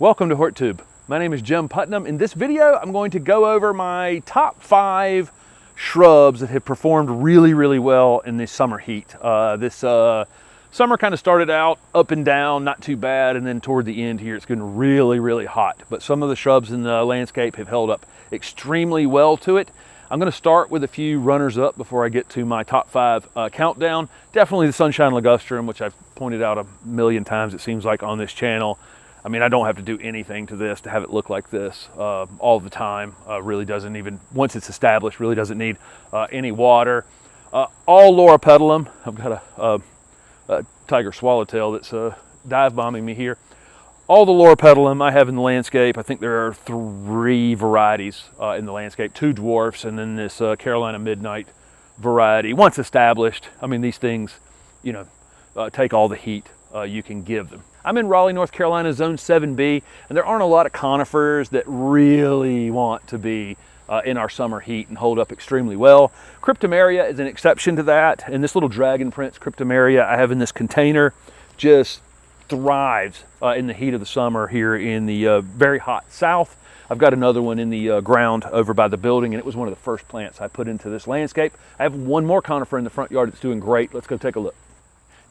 Welcome to HortTube. My name is Jim Putnam. In this video, I'm going to go over my top 5 shrubs that have performed really well in the summer heat. This summer kind of started out up and down, not too bad, and then toward the end here, it's getting really hot. But some of the shrubs in the landscape have held up extremely well to it. I'm going to start with a few runners-up before I get to my top 5 countdown. Definitely the Sunshine Ligustrum, which I've pointed out a million times, it seems like, on this channel. I mean, I don't have to do anything to this to have it look like this all the time. Really doesn't even, once it's established, really doesn't need any water. All Loropetalum. I've got a tiger swallowtail that's dive bombing me here. All the Loropetalum I have in the landscape. I think there are 3 varieties in the landscape, 2 dwarfs, and then this Carolina Midnight variety. Once established, I mean, these things, you know, take all the heat you can give them. I'm in Raleigh, North Carolina, Zone 7B, and there aren't a lot of conifers that really want to be in our summer heat and hold up extremely well. Cryptomeria is an exception to that, and this little dragon prince Cryptomeria I have in this container just thrives in the heat of the summer here in the very hot south. I've got another one in the ground over by the building, and it was one of the first plants I put into this landscape. I have one more conifer in the front yard that's doing great. Let's go take a look.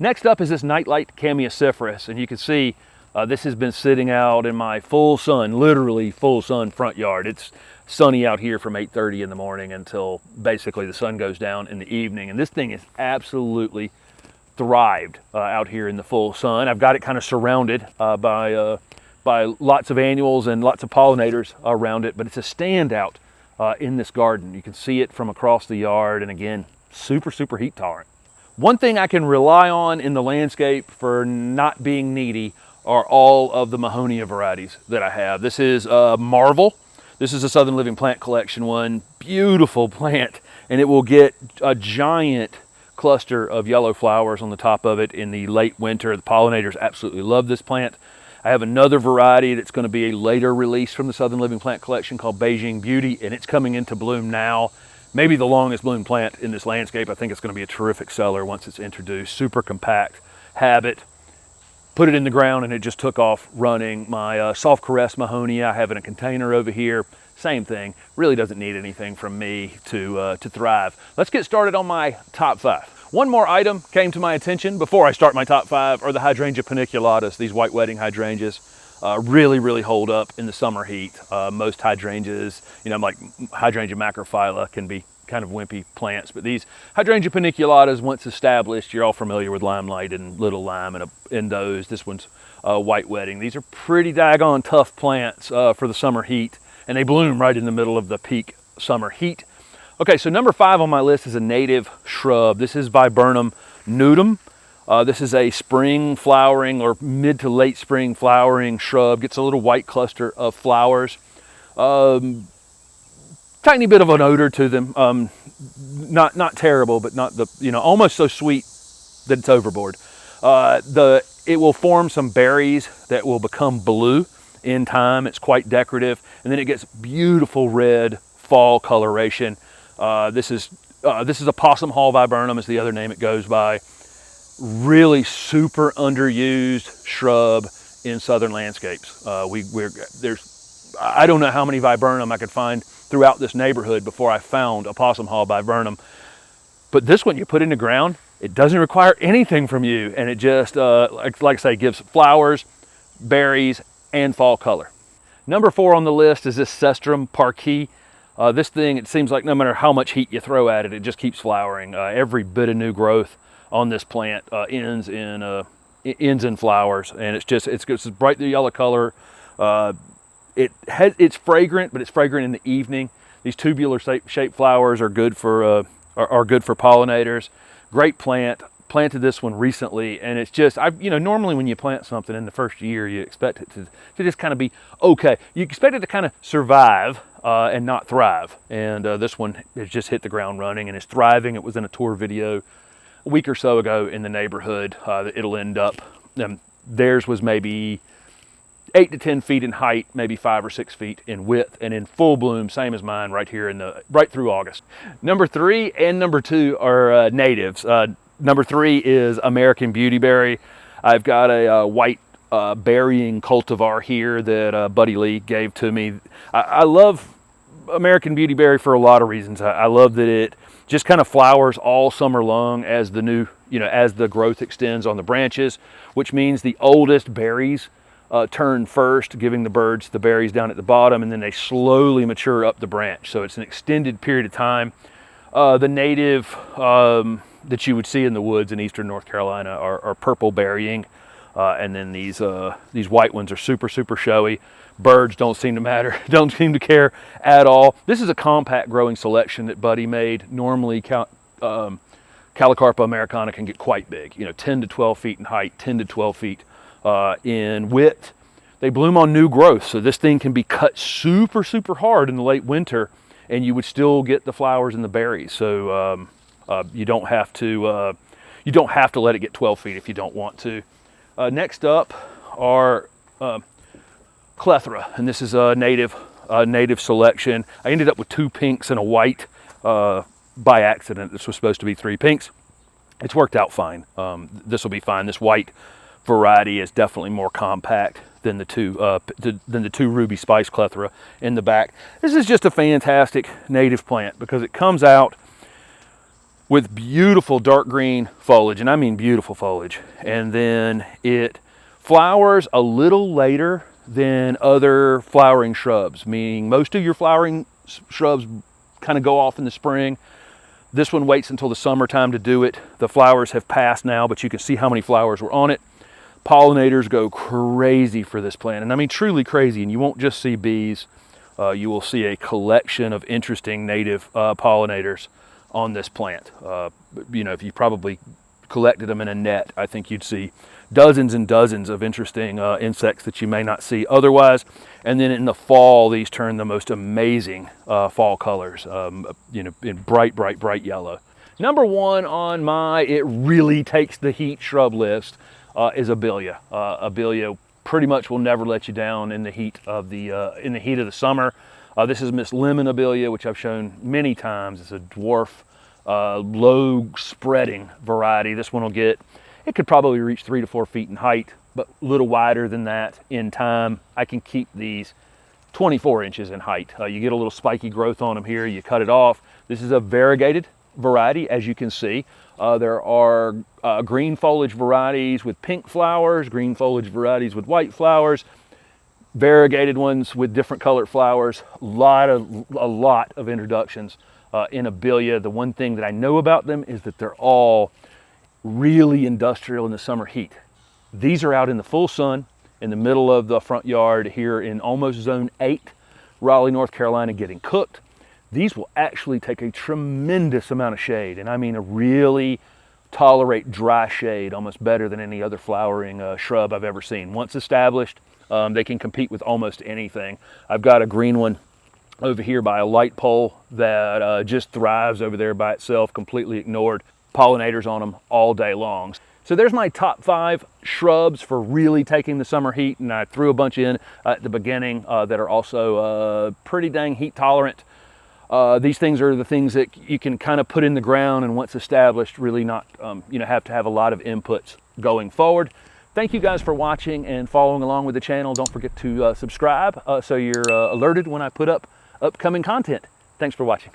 Next up is this nightlight Camaecyparis, and you can see this has been sitting out in my full sun, literally full sun front yard. It's sunny out here from 8:30 in the morning until basically the sun goes down in the evening, and this thing is absolutely thrived out here in the full sun. I've got it kind of surrounded by lots of annuals and lots of pollinators around it, but it's a standout in this garden. You can see it from across the yard, and again, super heat tolerant. One thing I can rely on in the landscape for not being needy are all of the Mahonia varieties that I have. This is Marvel. This is a Southern Living Plant Collection one. Beautiful plant, and it will get a giant cluster of yellow flowers on the top of it in the late winter. The pollinators absolutely love this plant. I have another variety that's going to be a later release from the Southern Living Plant Collection called Beijing Beauty, and it's coming into bloom now. Maybe the longest bloom plant in this landscape. I think it's going to be a terrific seller once it's introduced. Super compact habit. Put it in the ground and it just took off running. My soft caress Mahonia I have in a container over here. Same thing. Really doesn't need anything from me to thrive. Let's get started on my top 5. One more item came to my attention before I start my top 5 are the Hydrangea paniculatus, these white wedding hydrangeas. Really hold up in the summer heat. Most hydrangeas, you know, like Hydrangea macrophylla can be kind of wimpy plants, but these Hydrangea paniculatas, once established, you're all familiar with limelight and little lime and endos. This one's white wedding. These are pretty daggone tough plants for the summer heat, and they bloom right in the middle of the peak summer heat. Okay, so number 5 on my list is a native shrub. This is Viburnum nudum. This is a spring flowering or mid to late spring flowering shrub. Gets a little white cluster of flowers. Tiny bit of an odor to them. Not terrible, but not the, you know, almost so sweet that it's overboard. It will form some berries that will become blue in time. It's quite decorative, and then it gets beautiful red fall coloration. This is a possum hall viburnum is the other name it goes by. Really super underused shrub in southern landscapes. I don't know how many viburnum I could find throughout this neighborhood before I found a possum hall viburnum. But this one you put in the ground, it doesn't require anything from you, and it just, like I say, gives flowers, berries, and fall color. Number 4 on the list is this Cestrum parqui. This thing, it seems like no matter how much heat you throw at it, it just keeps flowering. Every bit of new growth on this plant ends in flowers, and it's a bright yellow color. It's fragrant, but it's fragrant in the evening. These tubular shaped flowers are good for pollinators. Great plant. Planted this one recently, and it's just, normally when you plant something in the first year, you expect it to just kind of be okay. You expect it to kind of survive and not thrive, and this one has just hit the ground running and is thriving. It was in a tour video a week or so ago in the neighborhood. It'll end up, theirs was maybe 8 to 10 feet in height, maybe 5 or 6 feet in width, and in full bloom, same as mine right here right through August. Number 3 and number 2 are natives. Number 3 is American beautyberry. I've got a white berrying cultivar here that Buddy Lee gave to me. I love American Beautyberry for a lot of reasons. I love that it just kind of flowers all summer long as the new, as the growth extends on the branches, which means the oldest berries turn first, giving the birds the berries down at the bottom, and then they slowly mature up the branch. So it's an extended period of time. The native that you would see in the woods in eastern North Carolina are purple berrying, and then these white ones are super showy. Birds don't seem to care at all. This is a compact growing selection that Buddy made. Normally, Callicarpa americana can get quite big, 10 to 12 feet in height, 10 to 12 feet in width. They bloom on new growth, so this thing can be cut super hard in the late winter, and you would still get the flowers and the berries. So you don't have to let it get 12 feet if you don't want to. Next up are Clethra, and this is a native selection. I ended up with 2 pinks and a white by accident. This was supposed to be 3 pinks. It's worked out fine. This will be fine. This white variety is definitely more compact than the two Ruby Spice Clethra in the back. This is just a fantastic native plant because it comes out with beautiful dark green foliage, and I mean beautiful foliage, and then it flowers a little later than other flowering shrubs, meaning most of your flowering shrubs kind of go off in the spring. This one waits until the summertime to do it. The flowers have passed now, but you can see how many flowers were on it. Pollinators go crazy for this plant, and I mean truly crazy, and you won't just see bees. You will see a collection of interesting native pollinators on this plant. If you probably collected them in a net, I think you'd see dozens and dozens of interesting insects that you may not see otherwise. And then in the fall, these turn the most amazing fall colors, in bright yellow. Number 1 on my it really takes the heat shrub list is Abelia. Abelia pretty much will never let you down in the heat of the summer. This is Miss Lemon Abelia, which I've shown many times. It's a dwarf, low spreading variety. This one it could probably reach 3 to 4 feet in height, but a little wider than that in time. I can keep these 24 inches in height. You get a little spiky growth on them here, you cut it off. This is a variegated variety, as you can see. There are green foliage varieties with pink flowers, green foliage varieties with white flowers, variegated ones with different colored flowers. A lot of introductions in Abelia. The one thing that I know about them is that they're all really industrial in the summer heat. These are out in the full sun in the middle of the front yard here in almost zone 8, Raleigh, North Carolina, getting cooked. These will actually take a tremendous amount of shade, and I mean really tolerate dry shade almost better than any other flowering shrub I've ever seen. Once established, they can compete with almost anything. I've got a green one over here by a light pole that just thrives over there by itself, completely ignored. Pollinators on them all day long. So there's my top 5 shrubs for really taking the summer heat, and I threw a bunch in at the beginning that are also pretty dang heat tolerant. These things are the things that you can kind of put in the ground, and once established, really not have to have a lot of inputs going forward. Thank you guys for watching and following along with the channel. Don't forget to subscribe so you're alerted when I put up upcoming content. Thanks for watching.